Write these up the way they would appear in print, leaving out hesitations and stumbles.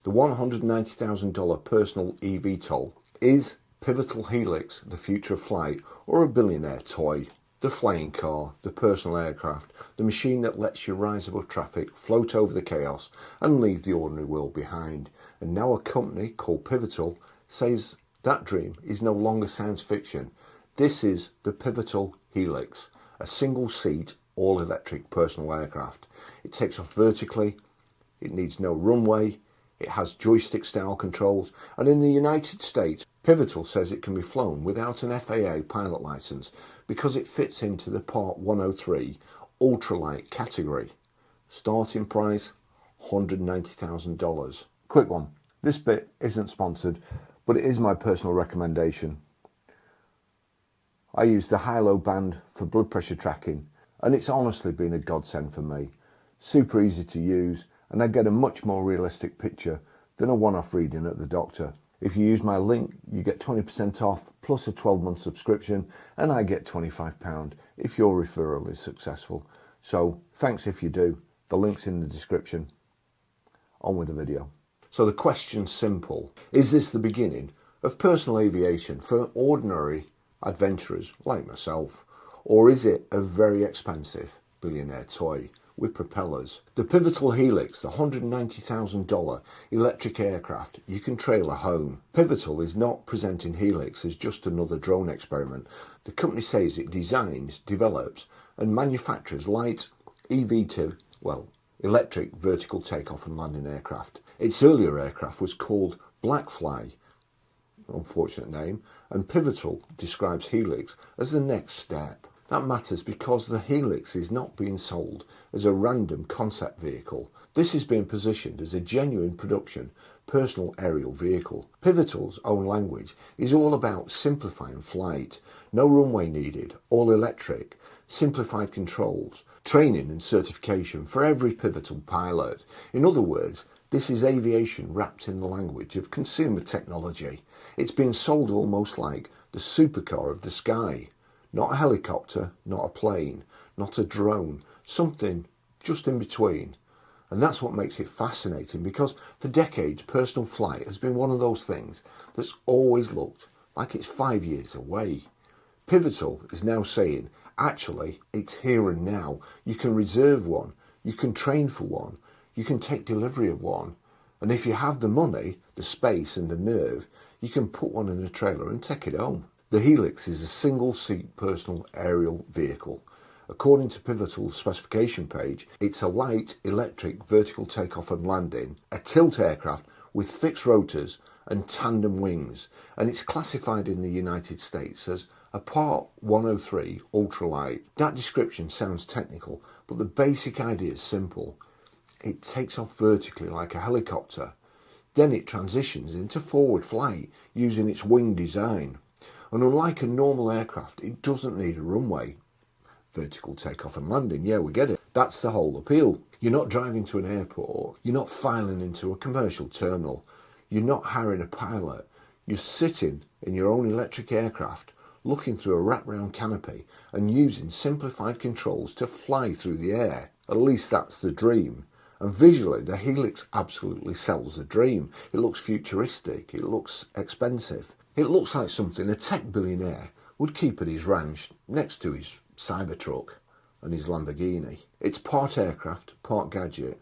The $190,000 personal eVTOL is Pivotal Helix, the future of flight, or a Billionaire toy. The flying car, the personal aircraft, the machine that lets you rise above traffic, float over the chaos and leave the ordinary world behind. And now a company called Pivotal says that dream is no longer science fiction. This is the Pivotal Helix, a single seat, all electric personal aircraft. It takes off vertically, it needs no runway, it has joystick style controls, and in the United States, Pivotal says it can be flown without an FAA pilot license because it fits into the Part 103 ultralight category. Starting price, $190,000. Quick one, this bit isn't sponsored, but it is my personal recommendation. I use the high-low band for blood pressure tracking, and it's honestly been a godsend for me. Super easy to use, and I get a much more realistic picture than a one-off reading at the doctor. If you use my link, you get 20% off plus a 12-month subscription, and I get £25 if your referral is successful. So thanks if you do. The link's in the description. On with the video. So the question's simple. Is this the beginning of personal aviation for ordinary adventurers like myself? Or is it a very expensive billionaire toy with propellers? The Pivotal Helix, the $190,000 electric aircraft you can trailer home. Pivotal is not presenting Helix as just another drone experiment. The company says it designs, develops and manufactures light eVTOL, electric vertical takeoff and landing aircraft. Its earlier aircraft was called Blackfly, unfortunate name, and Pivotal describes Helix as the next step. That matters because the Helix is not being sold as a random concept vehicle. This is being positioned as a genuine production personal aerial vehicle. Pivotal's own language is all about simplifying flight. No runway needed, all electric, simplified controls, training and certification for every Pivotal pilot. In other words, this is aviation wrapped in the language of consumer technology. It's being sold almost like the supercar of the sky. Not a helicopter, not a plane, not a drone, something just in between. And that's what makes it fascinating, because for decades personal flight has been one of those things that's always looked like it's 5 years away. Pivotal is now saying, actually, it's here and now. You can reserve one, you can train for one, you can take delivery of one. And if you have the money, the space and the nerve, you can put one in a trailer and take it home. The Helix is a single-seat personal aerial vehicle. According to Pivotal's specification page, it's a light electric vertical takeoff and landing, a tilt aircraft with fixed rotors and tandem wings, and it's classified in the United States as a Part 103 ultralight. That description sounds technical, but the basic idea is simple. It takes off vertically like a helicopter. Then it transitions into forward flight using its wing design. And unlike a normal aircraft, it doesn't need a runway. Vertical takeoff and landing, yeah, we get it. That's the whole appeal. You're not driving to an airport, you're not filing into a commercial terminal, you're not hiring a pilot, you're sitting in your own electric aircraft, looking through a wraparound canopy and using simplified controls to fly through the air. At least that's the dream. And visually, the Helix absolutely sells the dream. It looks futuristic, it looks expensive. It looks like something a tech billionaire would keep at his ranch next to his Cybertruck and his Lamborghini. It's part aircraft, part gadget,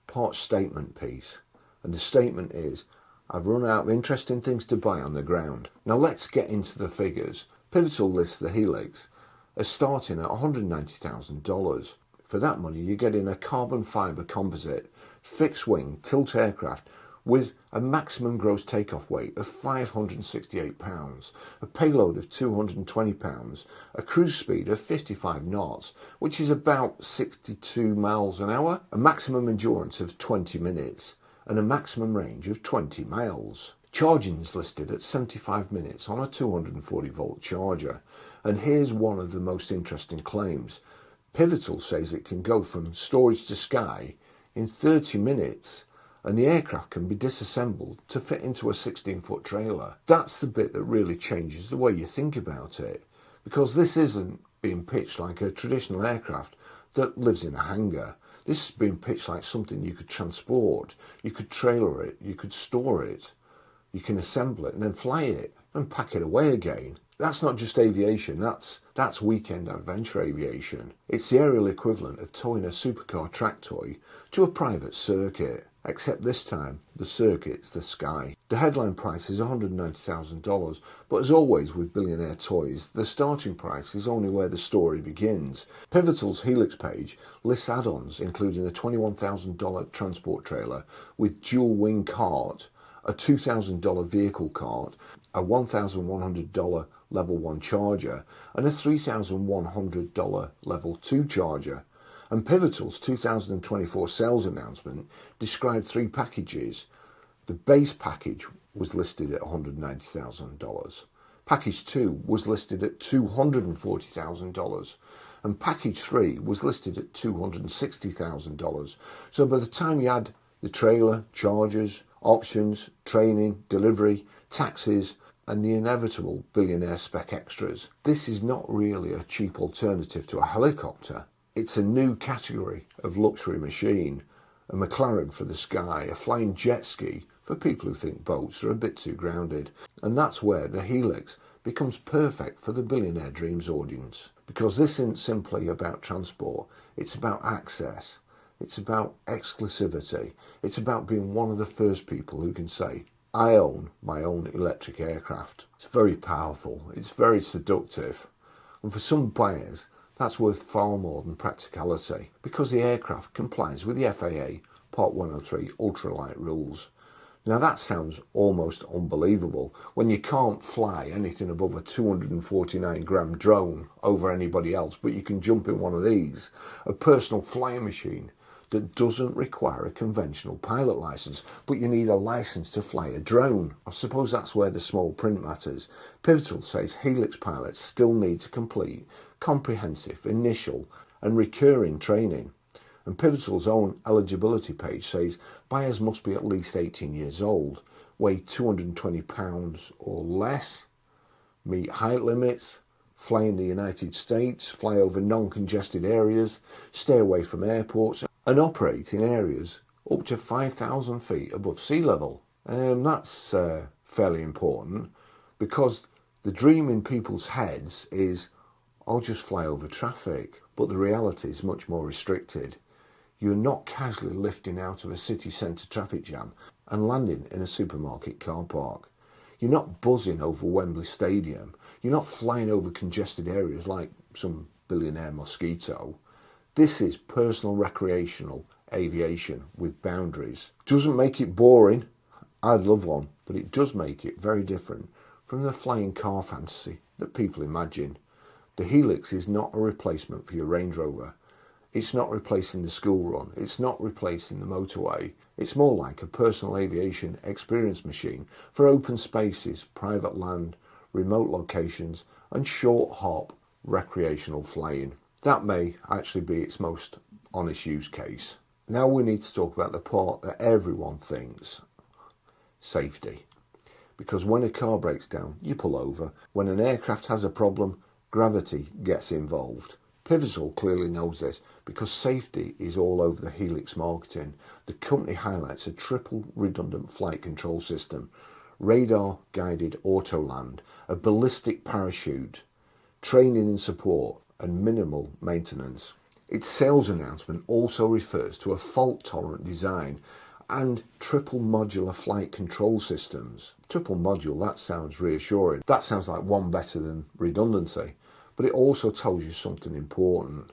part statement piece. And the statement is, I've run out of interesting things to buy on the ground. Now let's get into the figures. Pivotal lists the Helix as starting at $190,000. For that money, you're getting a carbon fibre composite, fixed wing, tilt aircraft with a maximum gross takeoff weight of 568 pounds, a payload of 220 pounds, a cruise speed of 55 knots, which is about 62 miles an hour, a maximum endurance of 20 minutes, and a maximum range of 20 miles. Charging is listed at 75 minutes on a 240 volt charger. And here's one of the most interesting claims. Pivotal says it can go from storage to sky in 30 minutes. And the aircraft can be disassembled to fit into a 16-foot trailer. That's the bit that really changes the way you think about it, because this isn't being pitched like a traditional aircraft that lives in a hangar. This has been pitched like something you could transport, you could trailer it, you could store it, you can assemble it and then fly it and pack it away again. That's not just aviation, that's weekend adventure aviation. It's the aerial equivalent of towing a supercar track toy to a private circuit, except this time the circuit's the sky. The headline price is $190,000, but as always with Billionaire toys, the starting price is only where the story begins. Pivotal's Helix page lists add-ons including a $21,000 transport trailer with dual wing cart, a $2,000 vehicle cart, a $1,100 level 1 charger and a $3,100 level 2 charger. And Pivotal's 2024 sales announcement described 3 packages. The base package was listed at $190,000. Package 2 was listed at $240,000. And package 3 was listed at $260,000. So by the time you add the trailer, chargers, options, training, delivery, taxes, and the inevitable Billionaire spec extras, this is not really a cheap alternative to a helicopter. It's a new category of luxury machine, a McLaren for the sky, a flying jet ski for people who think boats are a bit too grounded. And that's where the Helix becomes perfect for the Billionaire Dreams audience. Because this isn't simply about transport, it's about access, it's about exclusivity, it's about being one of the first people who can say, I own my own electric aircraft. It's very powerful, it's very seductive, and for some buyers that's worth far more than practicality, because the aircraft complies with the FAA Part 103 ultralight rules. Now that sounds almost unbelievable when you can't fly anything above a 249 gram drone over anybody else, but you can jump in one of these, a personal flying machine that doesn't require a conventional pilot license, but you need a license to fly a drone. I suppose that's where the small print matters. Pivotal says Helix pilots still need to complete comprehensive, initial and recurring training. And Pivotal's own eligibility page says buyers must be at least 18 years old, weigh 220 pounds or less, meet height limits, fly in the United States, fly over non-congested areas, stay away from airports, and operate in areas up to 5,000 feet above sea level. That's fairly important, because the dream in people's heads is, I'll just fly over traffic, but the reality is much more restricted. You're not casually lifting out of a city centre traffic jam and landing in a supermarket car park. You're not buzzing over Wembley Stadium. You're not flying over congested areas like some Billionaire Mosquito. This is personal recreational aviation with boundaries. Doesn't make it boring. I'd love one, but it does make it very different from the flying car fantasy that people imagine. The Helix is not a replacement for your Range Rover. It's not replacing the school run. It's not replacing the motorway. It's more like a personal aviation experience machine for open spaces, private land, remote locations, and short hop recreational flying. That may actually be its most honest use case. Now we need to talk about the part that everyone thinks: safety. Because when a car breaks down, you pull over. When an aircraft has a problem, gravity gets involved. Pivotal clearly knows this, because safety is all over the Helix marketing. The company highlights a triple redundant flight control system, radar guided auto land, a ballistic parachute, training and support, and minimal maintenance. Its sales announcement also refers to a fault-tolerant design and triple modular flight control systems. Triple module, that sounds reassuring. That sounds like one better than redundancy. But it also tells you something important.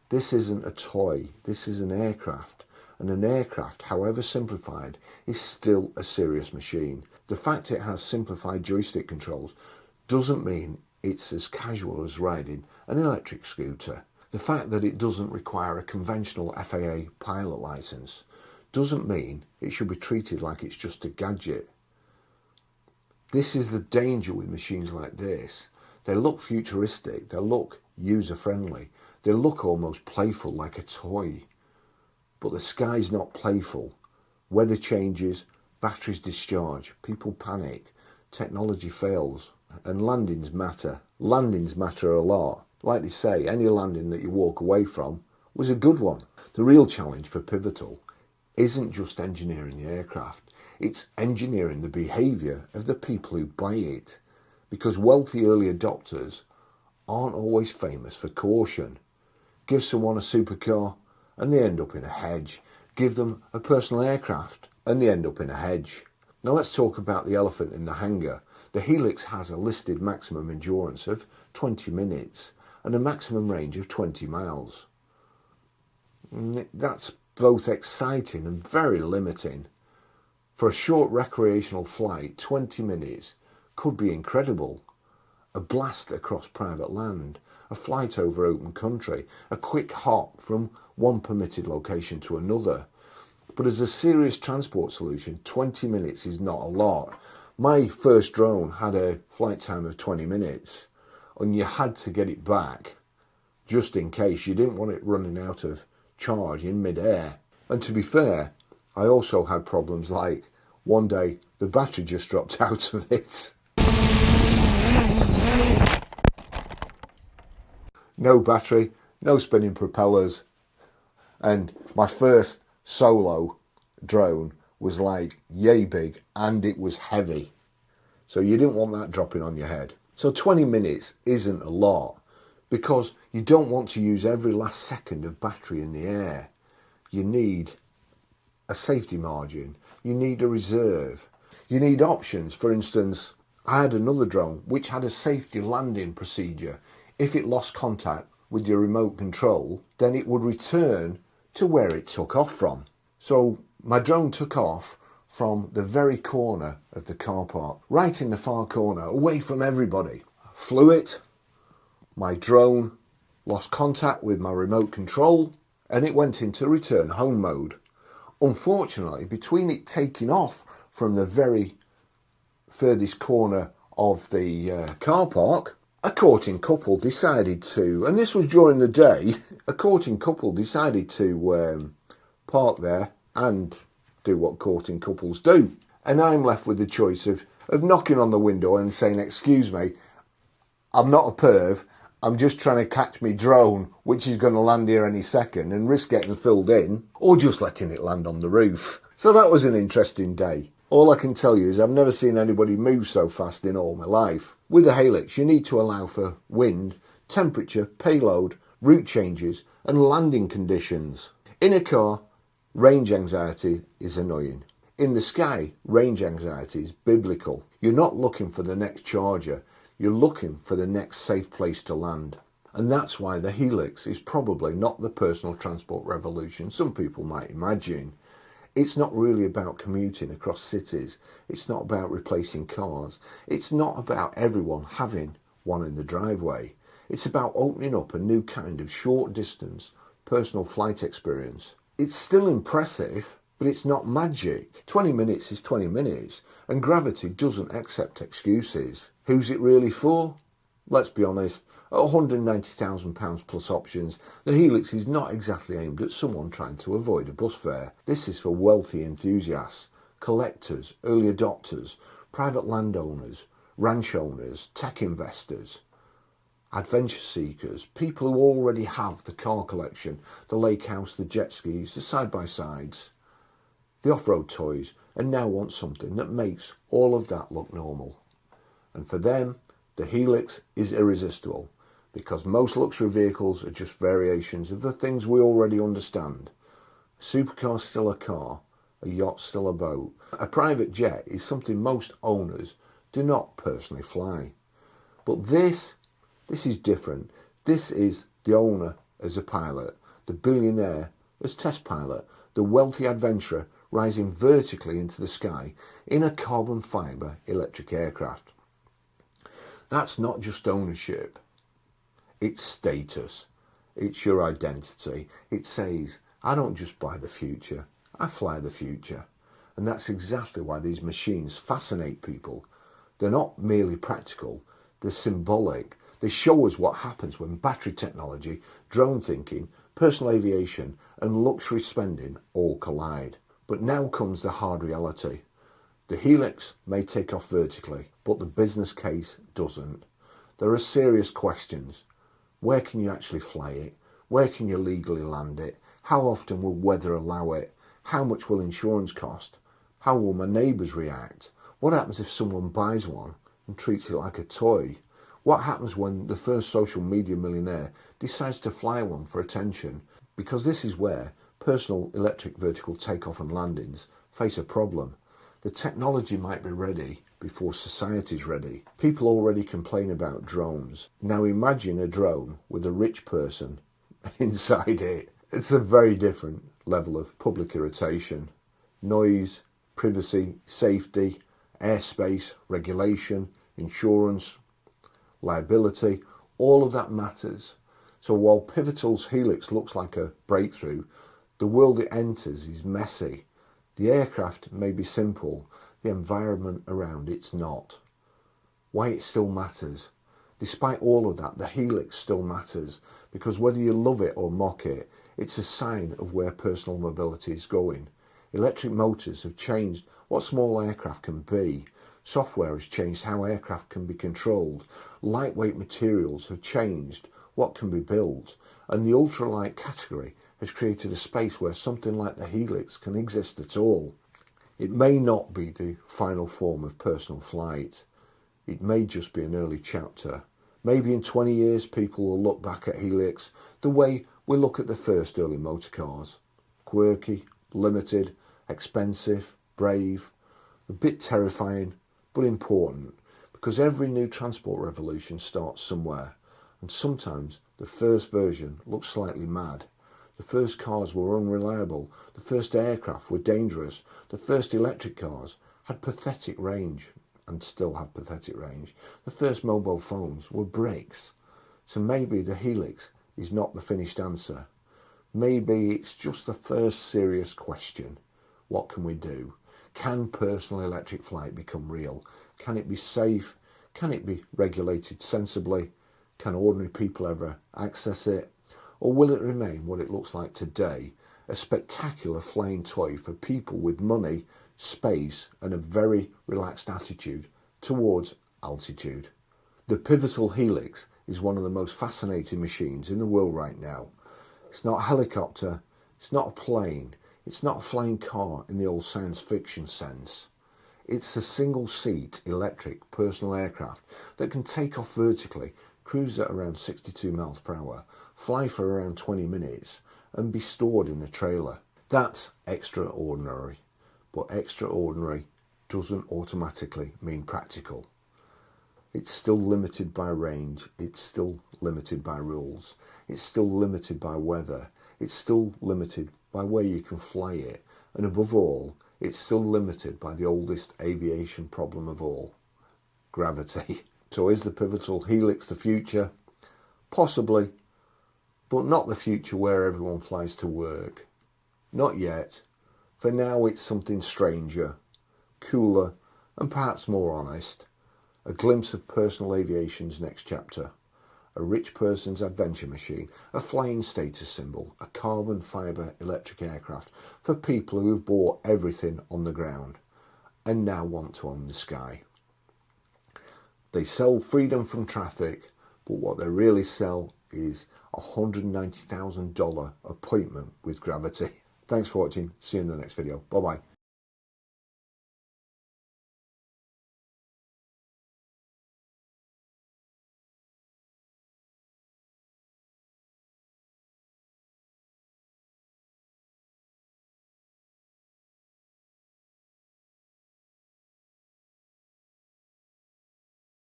This isn't a toy, this is an aircraft. And an aircraft, however simplified, is still a serious machine. The fact it has simplified joystick controls doesn't mean it's as casual as riding an electric scooter. The fact that it doesn't require a conventional FAA pilot license doesn't mean it should be treated like it's just a gadget. This is the danger with machines like this. They look futuristic, they look user-friendly, they look almost playful like a toy. But the sky's not playful. Weather changes, batteries discharge, people panic, technology fails, and landings matter. Landings matter a lot. Like they say, any landing that you walk away from was a good one. The real challenge for Pivotal isn't just engineering the aircraft, it's engineering the behaviour of the people who buy it, because wealthy early adopters aren't always famous for caution. Give someone a supercar and they end up in a hedge. Give them a personal aircraft and they end up in a hedge. Now let's talk about the elephant in the hangar. The Helix has a listed maximum endurance of 20 minutes and a maximum range of 20 miles. That's both exciting and very limiting. For a short recreational flight, 20 minutes could be incredible. A blast across private land, a flight over open country, a quick hop from one permitted location to another. But as a serious transport solution, 20 minutes is not a lot. My first drone had a flight time of 20 minutes and you had to get it back just in case. You didn't want it running out of charge in mid-air. And to be fair, I also had problems like one day the battery just dropped out of it. No battery, no spinning propellers, and my first solo drone was like yay big and it was heavy. So you didn't want that dropping on your head. So 20 minutes isn't a lot because you don't want to use every last second of battery in the air. You need a safety margin, you need a reserve, you need options. For instance, I had another drone which had a safety landing procedure. If it lost contact with your remote control, then it would return to where it took off from. So my drone took off from the very corner of the car park, right in the far corner, away from everybody. Flew it, my drone lost contact with my remote control and it went into return home mode. Unfortunately, between it taking off from the very furthest corner of the car park, a courting couple decided to, and this was during the day, a courting couple decided to park there and do what courting couples do. And I'm left with the choice of knocking on the window and saying, excuse me, I'm not a perv, I'm just trying to catch me drone, which is going to land here any second and risk getting filled in, or just letting it land on the roof. So that was an interesting day. All I can tell you is I've never seen anybody move so fast in all my life. With a Helix, you need to allow for wind, temperature, payload, route changes, and landing conditions. In a car, range anxiety is annoying. In the sky, range anxiety is biblical. You're not looking for the next charger, you're looking for the next safe place to land. And that's why the Helix is probably not the personal transport revolution some people might imagine. It's not really about commuting across cities. It's not about replacing cars. It's not about everyone having one in the driveway. It's about opening up a new kind of short distance personal flight experience. It's still impressive, but it's not magic. 20 minutes is 20 minutes, and gravity doesn't accept excuses. Who's it really for? Let's be honest, at £190,000 plus options, the Helix is not exactly aimed at someone trying to avoid a bus fare. This is for wealthy enthusiasts, collectors, early adopters, private landowners, ranch owners, tech investors, adventure seekers, people who already have the car collection, the lake house, the jet skis, the side-by-sides, the off-road toys, and now want something that makes all of that look normal. And for them, the Helix is irresistible, because most luxury vehicles are just variations of the things we already understand. A supercar is still a car, a yacht still a boat. A private jet is something most owners do not personally fly. But this is different. This is the owner as a pilot, the billionaire as test pilot, the wealthy adventurer rising vertically into the sky in a carbon fibre electric aircraft. That's not just ownership, it's status, it's your identity. It says, I don't just buy the future, I fly the future. And that's exactly why these machines fascinate people. They're not merely practical, they're symbolic. They show us what happens when battery technology, drone thinking, personal aviation and luxury spending all collide. But now comes the hard reality. The Helix may take off vertically, but the business case doesn't. There are serious questions. Where can you actually fly it? Where can you legally land it? How often will weather allow it? How much will insurance cost? How will my neighbours react? What happens if someone buys one and treats it like a toy? What happens when the first social media millionaire decides to fly one for attention? Because this is where personal electric vertical takeoff and landings face a problem. The technology might be ready before society's ready. People already complain about drones. Now imagine a drone with a rich person inside it. It's a very different level of public irritation. Noise, privacy, safety, airspace, regulation, insurance, liability, all of that matters. So while Pivotal's Helix looks like a breakthrough, the world it enters is messy. The aircraft may be simple, the environment around it's not. Why it still matters. Despite all of that, the Helix still matters, because whether you love it or mock it, it's a sign of where personal mobility is going. Electric motors have changed what small aircraft can be. Software has changed how aircraft can be controlled. Lightweight materials have changed what can be built. And the ultralight category has created a space where something like the Helix can exist at all. It may not be the final form of personal flight. It may just be an early chapter. Maybe in 20 years people will look back at Helix the way we look at the first early motor cars. Quirky, limited, expensive, brave, a bit terrifying, but important, because every new transport revolution starts somewhere, and sometimes the first version looks slightly mad. The first cars were unreliable, the first aircraft were dangerous, the first electric cars had pathetic range, and still have pathetic range. The first mobile phones were bricks. So maybe the Helix is not the finished answer. Maybe it's just the first serious question. What can we do? Can personal electric flight become real? Can it be safe? Can it be regulated sensibly? Can ordinary people ever access it? Or will it remain what it looks like today, a spectacular flying toy for people with money, space and a very relaxed attitude towards altitude? The Pivotal Helix is one of the most fascinating machines in the world right now. It's not a helicopter, it's not a plane, it's not a flying car in the old science fiction sense. It's a single-seat electric personal aircraft that can take off vertically, cruise at around 62 miles per hour, fly for around 20 minutes and be stored in a trailer. That's extraordinary, but extraordinary doesn't automatically mean practical. It's still limited by range, it's still limited by rules, it's still limited by weather, it's still limited by where you can fly it, and above all, it's still limited by the oldest aviation problem of all, gravity. So is the Pivotal Helix the future? Possibly, but not the future where everyone flies to work. Not yet. For now it's something stranger, cooler, and perhaps more honest. A glimpse of personal aviation's next chapter. A rich person's adventure machine, a flying status symbol, a carbon fibre electric aircraft for people who have bought everything on the ground and now want to own the sky. They sell freedom from traffic, but what they really sell is a $190,000 appointment with gravity. Thanks for watching. See you in the next video. Bye bye.